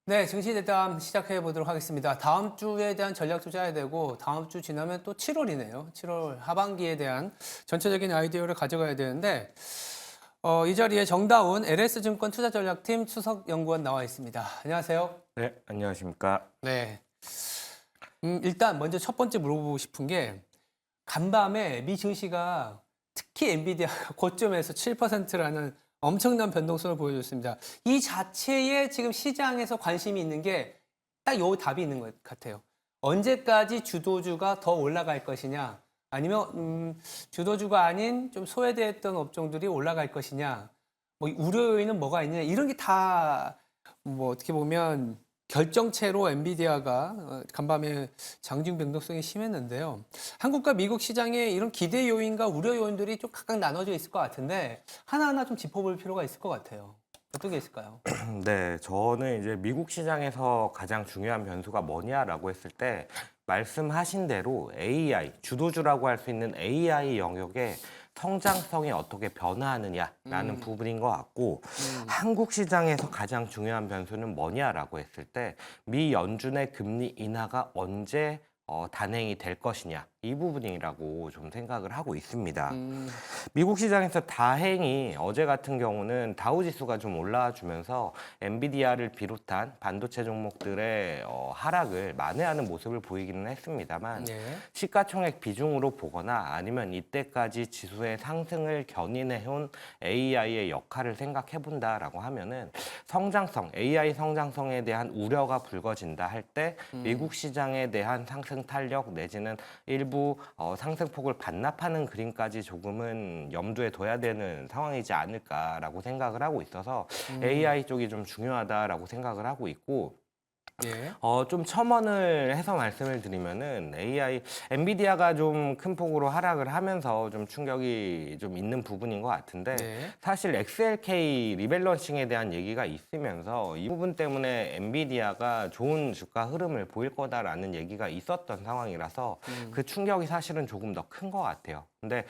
네, 증시 대담 시작해 보도록 하겠습니다. 다음 주에 대한 전략 투자해야 되고 다음 주 지나면 또 7월이네요. 7월 하반기에 대한 전체적인 아이디어를 가져가야 되는데 이 자리에 정다운 LS증권 투자전략팀 수석연구원 나와 있습니다. 안녕하세요. 네, 안녕하십니까. 네. 일단 먼저 첫 번째 물어보고 싶은 게 간밤에 미 증시가 특히 엔비디아가 고점에서 7%라는 엄청난 변동성을 보여줬습니다. 이 자체에 지금 시장에서 관심이 있는 게 딱 요 답이 있는 것 같아요. 언제까지 주도주가 더 올라갈 것이냐, 아니면 주도주가 아닌 좀 소외됐던 업종들이 올라갈 것이냐, 뭐 우려 요인은 뭐가 있느냐, 이런 게 다 뭐 어떻게 보면 결정체로 엔비디아가 간밤에 장중 변동성이 심했는데요. 한국과 미국 시장의 이런 기대 요인과 우려 요인들이 좀 각각 나눠져 있을 것 같은데 하나하나 좀 짚어볼 필요가 있을 것 같아요. 어떤 게 있을까요? 네, 저는 이제 미국 시장에서 가장 중요한 변수가 뭐냐라고 했을 때 말씀하신 대로 AI, 주도주라고 할 수 있는 AI 영역의 성장성이 어떻게 변화하느냐라는 부분인 것 같고 한국 시장에서 가장 중요한 변수는 뭐냐라고 했을 때 미 연준의 금리 인하가 언제 단행이 될 것이냐 이 부분이라고 좀 생각을 하고 있습니다. 음, 미국 시장에서 다행히 어제 같은 경우는 다우지수가 좀 올라와 주면서 엔비디아를 비롯한 반도체 종목들의 하락을 만회하는 모습을 보이기는 했습니다만 네. 시가총액 비중으로 보거나 아니면 이때까지 지수의 상승을 견인해온 AI의 역할을 생각해 본다라고 하면은 성장성, AI 성장성에 대한 우려가 불거진다 할 때 미국 시장에 대한 상승 탄력 내지는 일부 상승폭을 반납하는 그림까지 조금은 염두에 둬야 되는 상황이지 않을까라고 생각을 하고 있어서 AI 쪽이 좀 중요하다라고 생각을 하고 있고 예. 좀 첨언을 해서 말씀을 드리면은 엔비디아가 좀 큰 폭으로 하락을 하면서 좀 충격이 좀 있는 부분인 것 같은데 네. 사실 XLK 리밸런싱에 대한 얘기가 있으면서 이 부분 때문에 엔비디아가 좋은 주가 흐름을 보일 거다라는 얘기가 있었던 상황이라서 그 충격이 사실은 조금 더 큰 것 같아요. 근데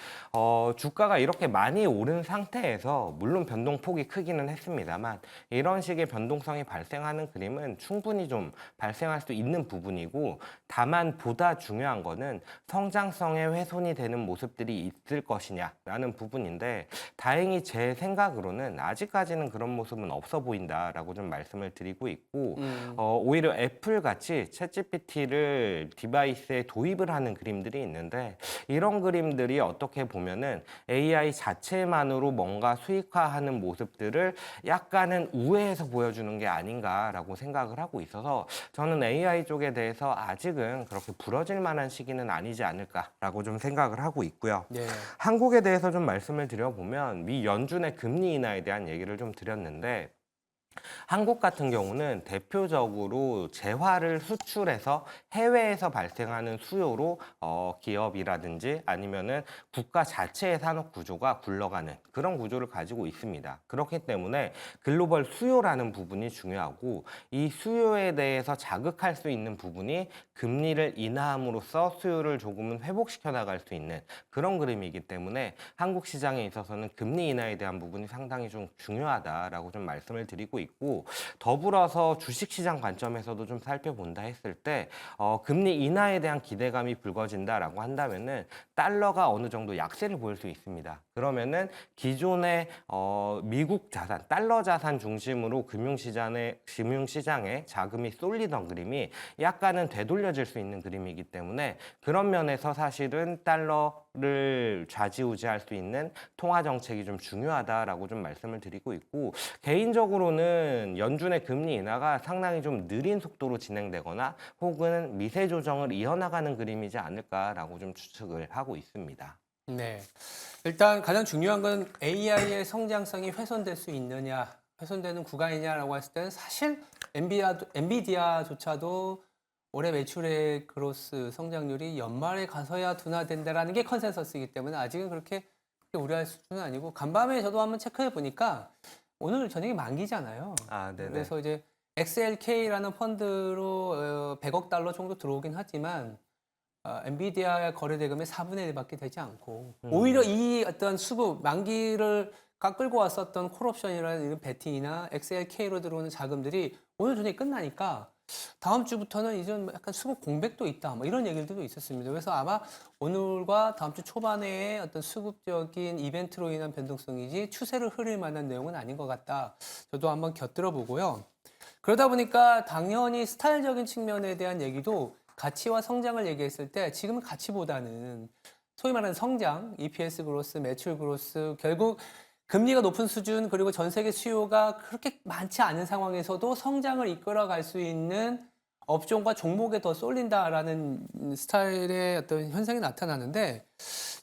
주가가 이렇게 많이 오른 상태에서 물론 변동폭이 크기는 했습니다만 이런 식의 변동성이 발생하는 그림은 충분히 좀 발생할 수 있는 부분이고 다만 보다 중요한 거는 성장성에 훼손이 되는 모습들이 있을 것이냐라는 부분인데 다행히 제 생각으로는 아직까지는 그런 모습은 없어 보인다라고 좀 말씀을 드리고 있고 오히려 애플같이 챗GPT를 디바이스에 도입을 하는 그림들이 있는데 이런 그림들이 어떻게 보면은 AI 자체만으로 뭔가 수익화하는 모습들을 약간은 우회해서 보여주는 게 아닌가라고 생각을 하고 있어서 저는 AI 쪽에 대해서 아직은 그렇게 부러질 만한 시기는 아니지 않을까라고 좀 생각을 하고 있고요. 네. 한국에 대해서 좀 말씀을 드려보면 미 연준의 금리 인하에 대한 얘기를 좀 드렸는데 한국 같은 경우는 대표적으로 재화를 수출해서 해외에서 발생하는 수요로 기업이라든지 아니면은 국가 자체의 산업 구조가 굴러가는 그런 구조를 가지고 있습니다. 그렇기 때문에 글로벌 수요라는 부분이 중요하고 이 수요에 대해서 자극할 수 있는 부분이 금리를 인하함으로써 수요를 조금은 회복시켜 나갈 수 있는 그런 그림이기 때문에 한국 시장에 있어서는 금리 인하에 대한 부분이 상당히 좀 중요하다라고 좀 말씀을 드리고 있고 더불어서 주식시장 관점에서도 좀 살펴본다 했을 때 금리 인하에 대한 기대감이 불거진다라고 한다면은 달러가 어느 정도 약세를 보일 수 있습니다. 그러면은 기존의 미국 자산, 달러 자산 중심으로 금융시장에 자금이 쏠리던 그림이 약간은 되돌려질 수 있는 그림이기 때문에 그런 면에서 사실은 달러를 좌지우지할 수 있는 통화 정책이 좀 중요하다라고 좀 말씀을 드리고 있고 개인적으로는 연준의 금리 인하가 상당히 좀 느린 속도로 진행되거나 혹은 미세 조정을 이어나가는 그림이지 않을까라고 좀 추측을 하고 있습니다. 네. 일단 가장 중요한 건 AI의 성장성이 훼손될 수 있느냐, 훼손되는 구간이냐라고 했을 때는 사실 엔비디아조차도 올해 매출의 그로스 성장률이 연말에 가서야 둔화된다라는 게 컨센서스이기 때문에 아직은 그렇게 우려할 수준은 아니고 간밤에 저도 한번 체크해 보니까 오늘 저녁에 만기잖아요. 아, 네네. 그래서 이제 XLK라는 펀드로 100억 달러 정도 들어오긴 하지만 엔비디아 거래 대금의 4분의 1밖에 되지 않고 오히려 음, 이 어떤 수급 만기를 끌고 왔었던 콜옵션이라는 이런 베팅이나 XLK로 들어오는 자금들이 오늘 저녁에 끝나니까 다음 주부터는 이제 약간 수급 공백도 있다. 뭐 이런 얘기들도 있었습니다. 그래서 아마 오늘과 다음 주 초반에 어떤 수급적인 이벤트로 인한 변동성이지 추세를 흐릴 만한 내용은 아닌 것 같다. 저도 한번 곁들여 보고요. 그러다 보니까 당연히 스타일적인 측면에 대한 얘기도 가치와 성장을 얘기했을 때 지금은 가치보다는 소위 말하는 성장, EPS 그로스, 매출 그로스, 결국 금리가 높은 수준 그리고 전 세계 수요가 그렇게 많지 않은 상황에서도 성장을 이끌어갈 수 있는 업종과 종목에 더 쏠린다라는 스타일의 어떤 현상이 나타나는데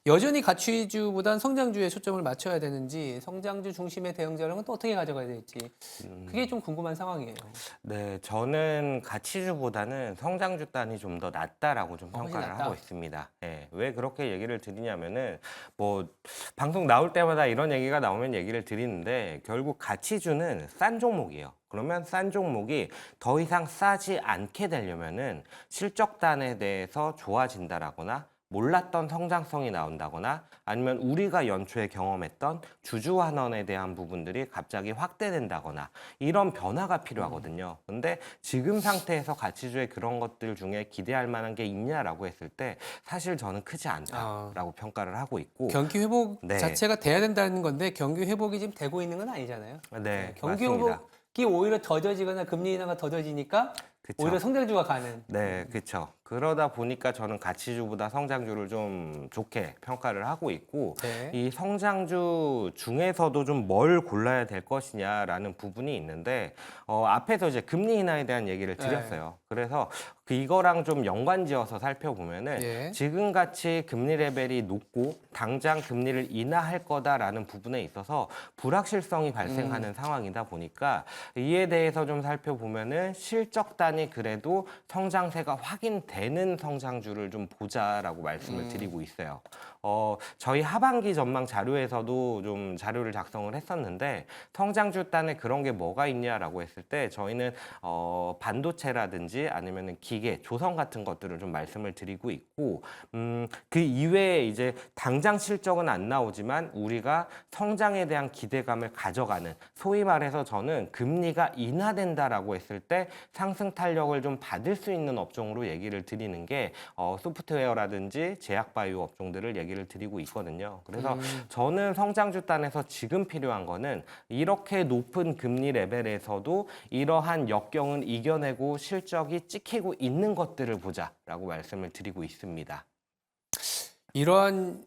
여전히 가치 위주보단 성장주에 초점을 맞춰야 되는지 성장주 중심의 대응 전략은 또 어떻게 가져가야 될지 그게 좀 궁금한 상황이에요. 네, 저는 가치주보다는 성장주 단이 좀 더 낫다라고 좀 훨씬 평가를 낫다. 하고 있습니다. 예, 왜 그렇게 얘기를 드리냐면은 뭐 방송 나올 때마다 이런 얘기가 나오면 얘기를 드리는데 결국 가치주는 싼 종목이에요. 그러면 싼 종목이 더 이상 싸지 않게 되려면은 실적단에 대해서 좋아진다라거나 몰랐던 성장성이 나온다거나 아니면 우리가 연초에 경험했던 주주 환원에 대한 부분들이 갑자기 확대된다거나 이런 변화가 필요하거든요. 근데 지금 상태에서 가치주의 그런 것들 중에 기대할 만한 게 있냐라고 했을 때 사실 저는 크지 않다라고 평가를 하고 있고 경기 회복 네. 자체가 돼야 된다는 건데 경기 회복이 지금 되고 있는 건 아니잖아요. 네, 경기 맞습니다. 회복이 오히려 더뎌지거나 금리 인하가 더뎌지니까 그쵸. 오히려 성장주가 가는. 네, 그렇죠. 그러다 보니까 저는 가치주보다 성장주를 좀 좋게 평가를 하고 있고 네. 이 성장주 중에서도 좀 뭘 골라야 될 것이냐라는 부분이 있는데 앞에서 이제 금리 인하에 대한 얘기를 네. 드렸어요. 그래서 이거랑 좀 연관지어서 살펴보면은 예. 지금 같이 금리 레벨이 높고 당장 금리를 인하할 거다라는 부분에 있어서 불확실성이 발생하는 상황이다 보니까 이에 대해서 좀 살펴보면은 실적 단이 그래도 성장세가 확인되는 성장주를 좀 보자라고 말씀을 드리고 있어요. 저희 하반기 전망 자료에서도 좀 자료를 작성을 했었는데 성장주 단에 그런 게 뭐가 있냐라고 했을 때 저희는 반도체라든지 아니면은 기계, 조선 같은 것들을 좀 말씀을 드리고 있고 그 이외에 이제 당장 실적은 안 나오지만 우리가 성장에 대한 기대감을 가져가는 소위 말해서 저는 금리가 인하된다라고 했을 때 상승 탄력을 좀 받을 수 있는 업종으로 얘기를 드리는 게 소프트웨어라든지 제약바이오 업종들을 얘기를 드리고 있거든요. 그래서 저는 성장주 단에서 지금 필요한 거는 이렇게 높은 금리 레벨에서도 이러한 역경은 이겨내고 실적이 찍히고 있는 것들을 보자라고 말씀을 드리고 있습니다. 이러한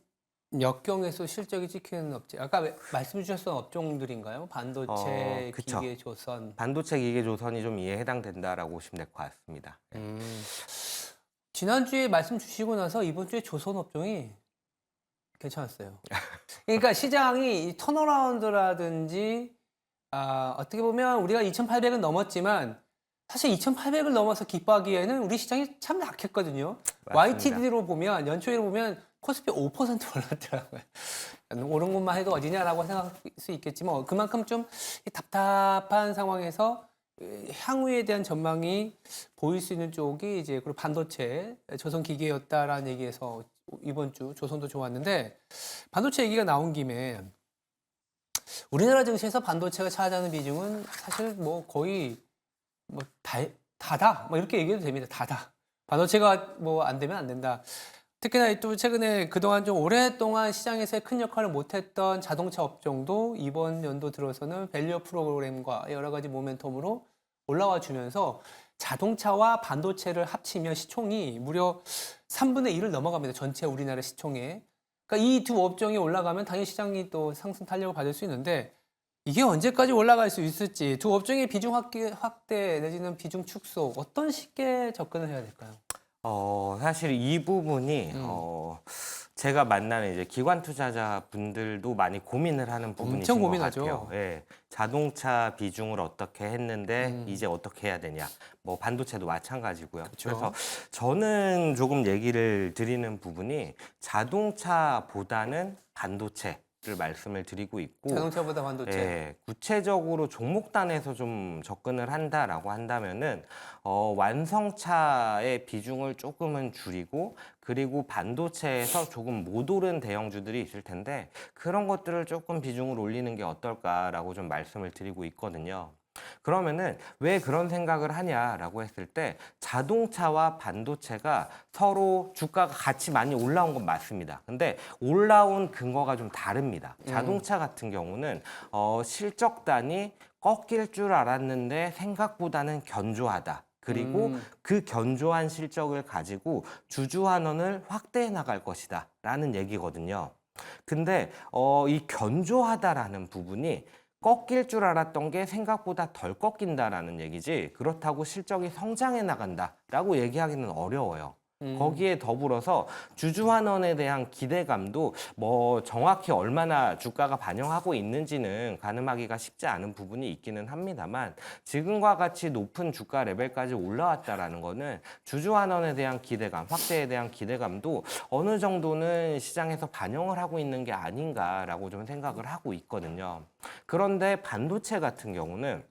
역경에서 실적이 찍히는 업체. 아까 말씀 주셨던 업종들인가요? 반도체, 그쵸. 기계, 조선. 반도체 기계 조선이 좀 이에 해당된다라고 보시면 될 것 같습니다. 지난주에 말씀 주시고 나서 이번 주에 조선 업종이 괜찮았어요. 그러니까 시장이 이 턴어라운드라든지 어떻게 보면 우리가 2,800은 넘었지만 사실 2,800을 넘어서 기뻐하기에는 우리 시장이 참 약했거든요. 맞습니다. YTD로 보면 연초로 보면 코스피 5% 올랐더라고요. 오른 것만 해도 어디냐라고 생각할 수 있겠지만 그만큼 좀 답답한 상황에서 향후에 대한 전망이 보일 수 있는 쪽이 이제 그리고 반도체, 조선 기계였다라는 얘기에서 이번 주 조선도 좋았는데 반도체 얘기가 나온 김에 우리나라 증시에서 반도체가 차지하는 비중은 사실 뭐 거의 뭐 다다 뭐 이렇게 얘기해도 됩니다. 다다. 반도체가 뭐 안 되면 안 된다. 특히나 또 최근에 그동안 좀 오랫동안 시장에서 큰 역할을 못했던 자동차 업종도 이번 연도 들어서는 밸류 프로그램과 여러 가지 모멘텀으로 올라와 주면서 자동차와 반도체를 합치면 시총이 무려 3분의 1을 넘어갑니다. 전체 우리나라 시총에. 그러니까 이 두 업종이 올라가면 당연히 시장이 또 상승 탄력을 받을 수 있는데 이게 언제까지 올라갈 수 있을지 두 업종의 비중 확대 내지는 비중 축소 어떤 식의 접근을 해야 될까요? 사실 이 부분이 제가 만나는 이제 기관 투자자 분들도 많이 고민을 하는 부분이신 것 고민하죠. 같아요. 예, 자동차 비중을 어떻게 했는데 이제 어떻게 해야 되냐. 뭐 반도체도 마찬가지고요. 그쵸. 그래서 저는 조금 얘기를 드리는 부분이 자동차보다는 반도체를 말씀을 드리고 있고 자동차보다 반도체. 예, 구체적으로 종목단에서 좀 접근을 한다라고 한다면은 완성차의 비중을 조금은 줄이고 그리고 반도체에서 조금 못 오른 대형주들이 있을 텐데 그런 것들을 조금 비중을 올리는 게 어떨까라고 좀 말씀을 드리고 있거든요. 그러면은 왜 그런 생각을 하냐라고 했을 때 자동차와 반도체가 서로 주가가 같이 많이 올라온 건 맞습니다. 근데 올라온 근거가 좀 다릅니다. 자동차 같은 경우는 실적단이 꺾일 줄 알았는데 생각보다는 견조하다. 그리고 그 견조한 실적을 가지고 주주환원을 확대해 나갈 것이다 라는 얘기거든요. 근데 이 견조하다라는 부분이 꺾일 줄 알았던 게 생각보다 덜 꺾인다라는 얘기지 그렇다고 실적이 성장해 나간다라고 얘기하기는 어려워요. 거기에 더불어서 주주환원에 대한 기대감도 뭐 정확히 얼마나 주가가 반영하고 있는지는 가늠하기가 쉽지 않은 부분이 있기는 합니다만 지금과 같이 높은 주가 레벨까지 올라왔다라는 거는 주주환원에 대한 기대감, 확대에 대한 기대감도 어느 정도는 시장에서 반영을 하고 있는 게 아닌가라고 좀 생각을 하고 있거든요. 그런데 반도체 같은 경우는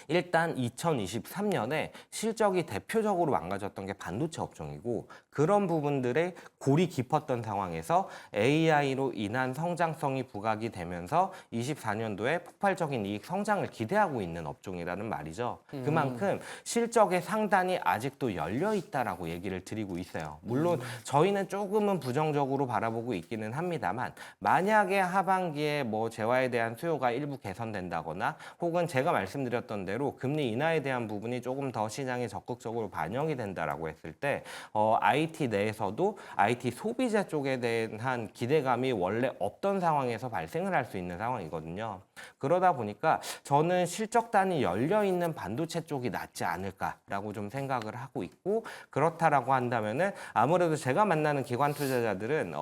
일단 2023년에 실적이 대표적으로 망가졌던 게 반도체 업종이고 그런 부분들의 골이 깊었던 상황에서 AI로 인한 성장성이 부각이 되면서 24년도에 폭발적인 이익 성장을 기대하고 있는 업종이라는 말이죠. 그만큼 실적의 상단이 아직도 열려 있다라고 얘기를 드리고 있어요. 물론 저희는 조금은 부정적으로 바라보고 있기는 합니다만 만약에 하반기에 뭐 재화에 대한 수요가 일부 개선된다거나 혹은 제가 말씀드렸던 대로 금리 인하에 대한 부분이 조금 더 시장에 적극적으로 반영이 된다라고 했을 때 IT 내에서도 IT 소비자 쪽에 대한 기대감이 원래 없던 상황에서 발생을 할 수 있는 상황이거든요. 그러다 보니까 저는 실적단이 열려 있는 반도체 쪽이 낫지 않을까라고 좀 생각을 하고 있고 그렇다라고 한다면은 아무래도 제가 만나는 기관 투자자들은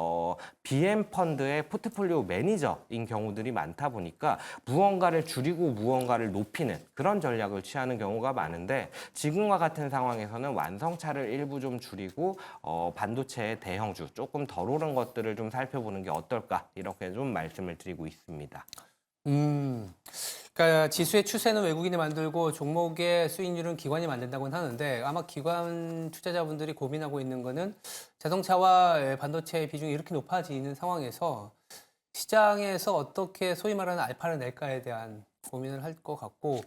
BM 펀드의 포트폴리오 매니저인 경우들이 많다 보니까 무언가를 줄이고 무언가를 높이는 그런 전략을 취하는 경우가 많은데 지금과 같은 상황에서는 완성차를 일부 좀 줄이고 반도체의 대형주 조금 덜 오른 것들을 좀 살펴보는 게 어떨까 이렇게 좀 말씀을 드리고 있습니다. 그러니까 지수의 추세는 외국인이 만들고 종목의 수익률은 기관이 만든다고는 하는데 아마 기관 투자자분들이 고민하고 있는 거는 자동차와 반도체의 비중이 이렇게 높아지는 상황에서 시장에서 어떻게 소위 말하는 알파를 낼까에 대한 고민을 할 것 같고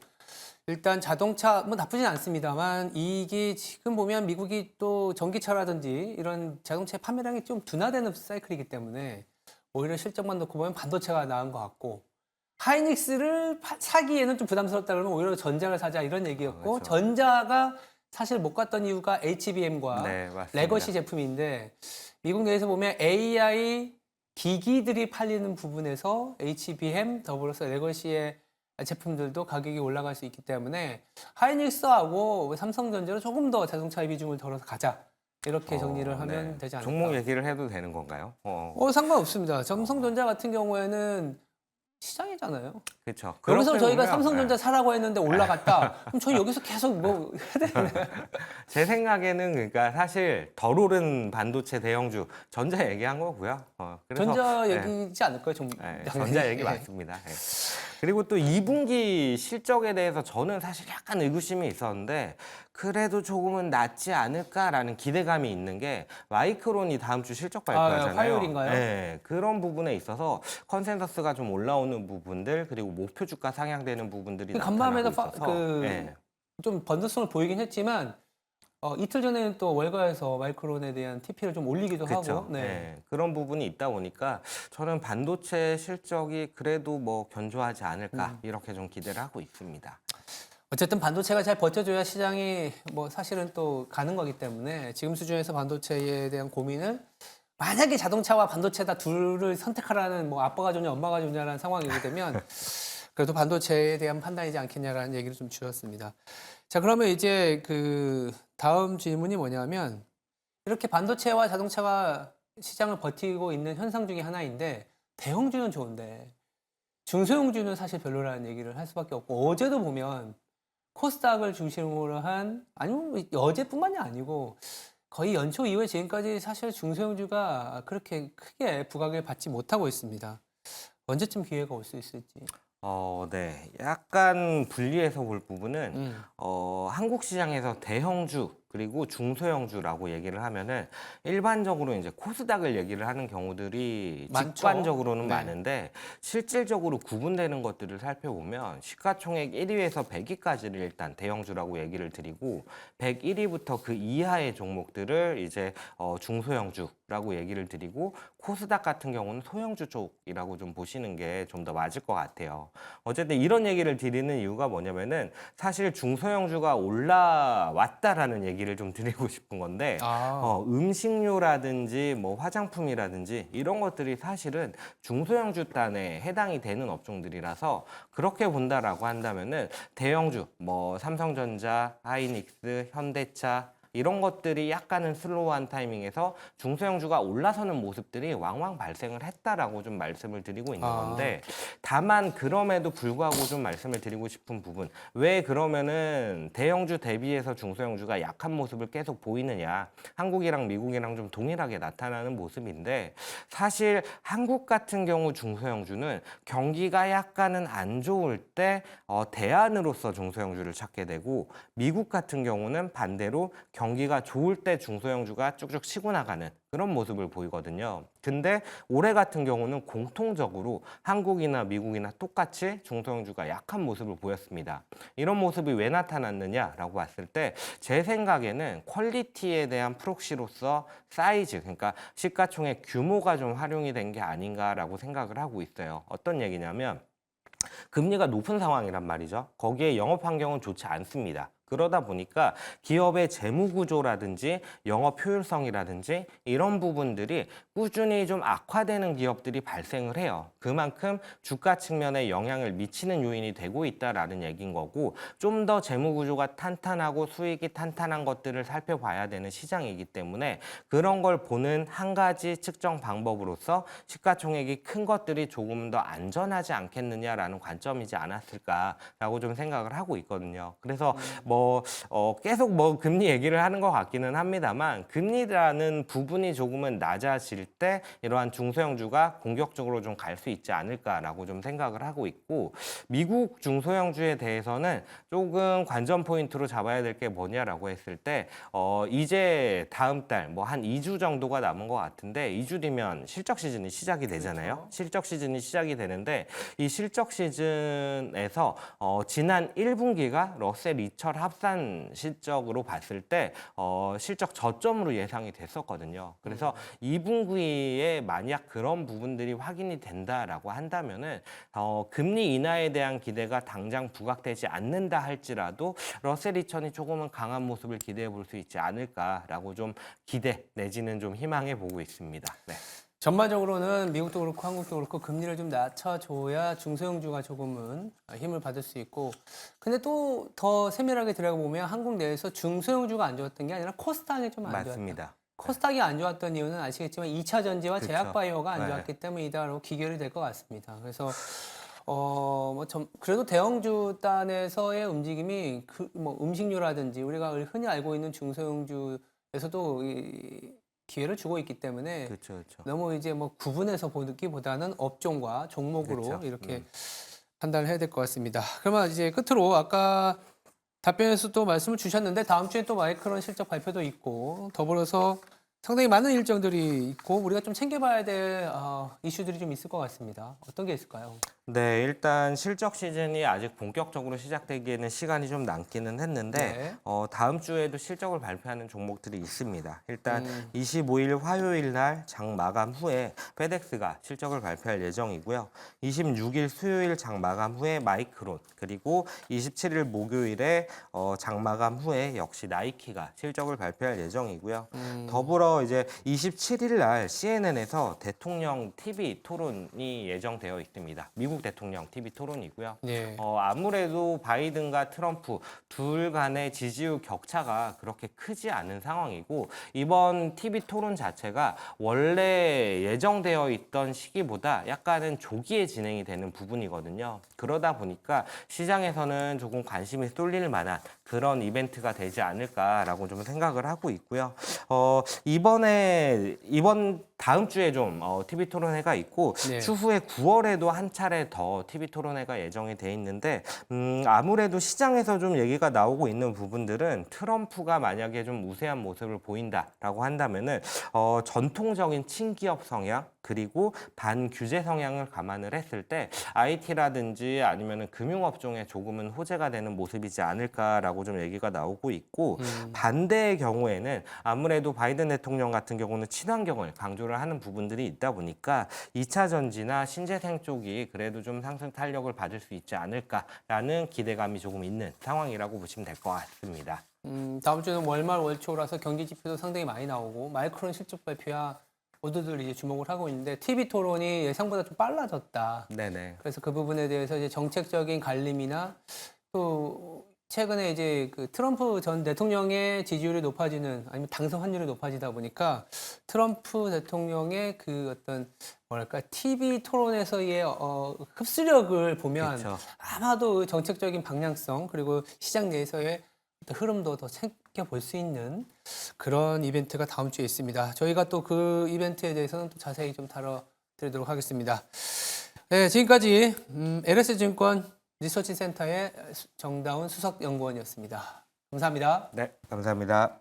일단 자동차 뭐 나쁘진 않습니다만 이게 지금 보면 미국이 또 전기차라든지 이런 자동차 판매량이 좀 둔화되는 사이클이기 때문에 오히려 실적만 놓고 보면 반도체가 나은 것 같고 하이닉스를 사기에는 좀 부담스럽다 그러면 오히려 전자를 사자 이런 얘기였고 그렇죠. 전자가 사실 못 갔던 이유가 HBM과 네, 맞습니다. 레거시 제품인데 미국 내에서 보면 AI 기기들이 팔리는 부분에서 HBM 더불어서 레거시의 제품들도 가격이 올라갈 수 있기 때문에 하이닉스하고 삼성전자로 조금 더 자동차의 비중을 덜어서 가자 이렇게 정리를 하면 네. 되지 않을까. 종목 얘기를 해도 되는 건가요? 상관없습니다. 삼성전자 같은 경우에는 시장이잖아요. 그렇죠. 여기서 그렇게 저희가 보면, 삼성전자 사라고 했는데 올라갔다. 그럼 저희 여기서 계속 뭐 해야 되나요? 제 생각에는 그러니까 사실 덜 오른 반도체 대형주 전자 얘기한 거고요. 그래서 전자 네, 얘기지 않을까요? 전자 얘기 맞습니다. 네. 그리고 또 2분기 실적에 대해서 저는 사실 약간 의구심이 있었는데 그래도 조금은 낫지 않을까라는 기대감이 있는 게 마이크론이 다음 주 실적 발표하잖아요. 화요일인가요? 네, 그런 부분에 있어서 컨센서스가 좀 올라오는 부분들 그리고 목표 주가 상향되는 부분들이 나타나고 간밤에도 있어서 네. 좀 번듯성을 보이긴 했지만 이틀 전에는 또 월가에서 마이크론에 대한 TP를 좀 올리기도 그렇죠. 하고 네. 그런 부분이 있다 보니까 저는 반도체 실적이 그래도 뭐 견조하지 않을까 이렇게 좀 기대를 하고 있습니다. 어쨌든 반도체가 잘 버텨줘야 시장이 뭐 사실은 또 가는 거기 때문에 지금 수준에서 반도체에 대한 고민을 만약에 자동차와 반도체다 둘을 선택하라는 뭐 아빠가 좋냐 엄마가 좋냐라는 상황이게 되면 그래도 반도체에 대한 판단이지 않겠냐라는 얘기를 좀 주셨습니다. 자, 그러면 이제 그 다음 질문이 뭐냐면 이렇게 반도체와 자동차가 시장을 버티고 있는 현상 중에 하나인데 대형주는 좋은데 중소형주는 사실 별로라는 얘기를 할 수밖에 없고 어제도 보면 코스닥을 중심으로 한 아니면 어제뿐만이 아니고 거의 연초 이후에 지금까지 사실 중소형주가 그렇게 크게 부각을 받지 못하고 있습니다. 언제쯤 기회가 올 수 있을지. 네. 약간 분리해서 볼 부분은 한국 시장에서 대형주 그리고 중소형주라고 얘기를 하면은 일반적으로 이제 코스닥을 얘기를 하는 경우들이 많죠. 직관적으로는 네. 많은데 실질적으로 구분되는 것들을 살펴보면 시가총액 1위에서 100위까지를 일단 대형주라고 얘기를 드리고 101위부터 그 이하의 종목들을 이제 중소형주라고 얘기를 드리고 코스닥 같은 경우는 소형주 쪽이라고 좀 보시는 게 좀 더 맞을 것 같아요. 어쨌든 이런 얘기를 드리는 이유가 뭐냐면은 사실 중소형주가 올라왔다라는 얘기를 좀 드리고 싶은 건데 음식료라든지 뭐 화장품이라든지 이런 것들이 사실은 중소형주 단에 해당이 되는 업종들이라서 그렇게 본다라고 한다면은 대형주 뭐 삼성전자, 하이닉스, 현대차 이런 것들이 약간은 슬로우한 타이밍에서 중소형주가 올라서는 모습들이 왕왕 발생을 했다라고 좀 말씀을 드리고 있는 건데 다만 그럼에도 불구하고 좀 말씀을 드리고 싶은 부분 왜 그러면은 대형주 대비해서 중소형주가 약한 모습을 계속 보이느냐 한국이랑 미국이랑 좀 동일하게 나타나는 모습인데 사실 한국 같은 경우 중소형주는 경기가 약간은 안 좋을 때 대안으로서 중소형주를 찾게 되고 미국 같은 경우는 반대로 경기가 좋을 때 중소형주가 쭉쭉 치고 나가는 그런 모습을 보이거든요. 근데 올해 같은 경우는 공통적으로 한국이나 미국이나 똑같이 중소형주가 약한 모습을 보였습니다. 이런 모습이 왜 나타났느냐라고 봤을 때 제 생각에는 퀄리티에 대한 프록시로서 사이즈, 그러니까 시가총액 규모가 좀 활용이 된 게 아닌가라고 생각을 하고 있어요. 어떤 얘기냐면 금리가 높은 상황이란 말이죠. 거기에 영업 환경은 좋지 않습니다. 그러다 보니까 기업의 재무 구조라든지 영업 효율성이라든지 이런 부분들이 꾸준히 좀 악화되는 기업들이 발생을 해요. 그만큼 주가 측면에 영향을 미치는 요인이 되고 있다라는 얘기인 거고 좀 더 재무 구조가 탄탄하고 수익이 탄탄한 것들을 살펴봐야 되는 시장이기 때문에 그런 걸 보는 한 가지 측정 방법으로서 시가총액이 큰 것들이 조금 더 안전하지 않겠느냐라는 관점이지 않았을까라고 좀 생각을 하고 있거든요. 그래서 계속 금리 얘기를 하는 것 같기는 합니다만 금리라는 부분이 조금은 낮아질 때 이러한 중소형주가 공격적으로 좀 갈 수 있지 않을까라고 좀 생각을 하고 있고 미국 중소형주에 대해서는 조금 관전 포인트로 잡아야 될 게 뭐냐라고 했을 때 이제 다음 달 뭐 한 2주 정도가 남은 것 같은데 2주 뒤면 실적 시즌이 시작이 되잖아요. 그렇죠. 실적 시즌이 시작이 되는데 이 실적 시즌에서 지난 1분기가 러셀 2000 합산 실적으로 봤을 때 실적 저점으로 예상이 됐었거든요. 그래서 2분기에 만약 그런 부분들이 확인이 된다라고 한다면은 금리 인하에 대한 기대가 당장 부각되지 않는다 할지라도 러셀 2000이 조금은 강한 모습을 기대해 볼 수 있지 않을까라고 좀 기대 내지는 좀 희망해 보고 있습니다. 네. 전반적으로는 미국도 그렇고 한국도 그렇고 금리를 좀 낮춰줘야 중소형주가 조금은 힘을 받을 수 있고 근데 또 더 세밀하게 들여다보면 한국 내에서 중소형주가 안 좋았던 게 아니라 코스닥이 좀 안 좋았다. 맞습니다. 코스닥이 안 좋았던 이유는 아시겠지만 2차 전지와 그쵸. 제약바이오가 안 네. 좋았기 때문이다라고 기결이 될 것 같습니다. 그래서 그래도 대형주 단에서의 움직임이 음식료라든지 우리가 흔히 알고 있는 중소형주에서도 기회를 주고 있기 때문에 그렇죠. 너무 이제 구분해서 보기보다는 업종과 종목으로 그렇죠. 이렇게 판단을 해야 될 것 같습니다. 그러면 이제 끝으로 아까 답변에서 또 말씀을 주셨는데 다음 주에 또 마이크론 실적 발표도 있고 더불어서 상당히 많은 일정들이 있고 우리가 좀 챙겨봐야 될 이슈들이 좀 있을 것 같습니다. 어떤 게 있을까요? 네, 일단 실적 시즌이 아직 본격적으로 시작되기에는 시간이 좀 남기는 했는데 네. 다음 주에도 실적을 발표하는 종목들이 있습니다. 일단 25일 화요일 날 장 마감 후에 페덱스가 실적을 발표할 예정이고요. 26일 수요일 장 마감 후에 마이크론 그리고 27일 목요일에 장 마감 후에 역시 나이키가 실적을 발표할 예정이고요. 더불어 이제 27일 날 CNN에서 대통령 TV 토론이 예정되어 있습니다. 미국 대통령 TV 토론이고요. 네. 아무래도 바이든과 트럼프 둘 간의 지지율 격차가 그렇게 크지 않은 상황이고 이번 TV 토론 자체가 원래 예정되어 있던 시기보다 약간은 조기에 진행이 되는 부분이거든요. 그러다 보니까 시장에서는 조금 관심이 쏠릴 만한 그런 이벤트가 되지 않을까라고 좀 생각을 하고 있고요. 이번 다음 주에 좀 TV 토론회가 있고 네. 추후에 9월에도 한 차례 더 TV 토론회가 예정이 돼 있는데 아무래도 시장에서 좀 얘기가 나오고 있는 부분들은 트럼프가 만약에 좀 우세한 모습을 보인다라고 한다면은 전통적인 친기업 성향 그리고 반규제 성향을 감안을 했을 때 IT라든지 아니면은 금융업종에 조금은 호재가 되는 모습이지 않을까라고 좀 얘기가 나오고 있고 반대의 경우에는 아무래도 바이든 대통령 같은 경우는 친환경을 강조를 하는 부분들이 있다 보니까 2차 전지나 신재생 쪽이 그래도 좀 상승 탄력을 받을 수 있지 않을까라는 기대감이 조금 있는 상황이라고 보시면 될 것 같습니다. 다음 주는 월말 월초라서 경기 지표도 상당히 많이 나오고 마이크론 실적 발표야 모두들 이제 주목을 하고 있는데 TV 토론이 예상보다 좀 빨라졌다. 네네. 그래서 그 부분에 대해서 이제 정책적인 갈림이나 또 최근에 이제 그 트럼프 전 대통령의 지지율이 높아지는 아니면 당선 환율이 높아지다 보니까 트럼프 대통령의 그 어떤 뭐랄까 TV 토론에서의 흡수력을 보면 그렇죠. 아마도 정책적인 방향성 그리고 시장 내에서의 어떤 흐름도 더 챙겨볼 수 있는 그런 이벤트가 다음 주에 있습니다. 저희가 또 그 이벤트에 대해서는 또 자세히 좀 다뤄드리도록 하겠습니다. 네, 지금까지 LS증권 리서치 센터의 정다운 수석연구원이었습니다. 감사합니다. 네, 감사합니다.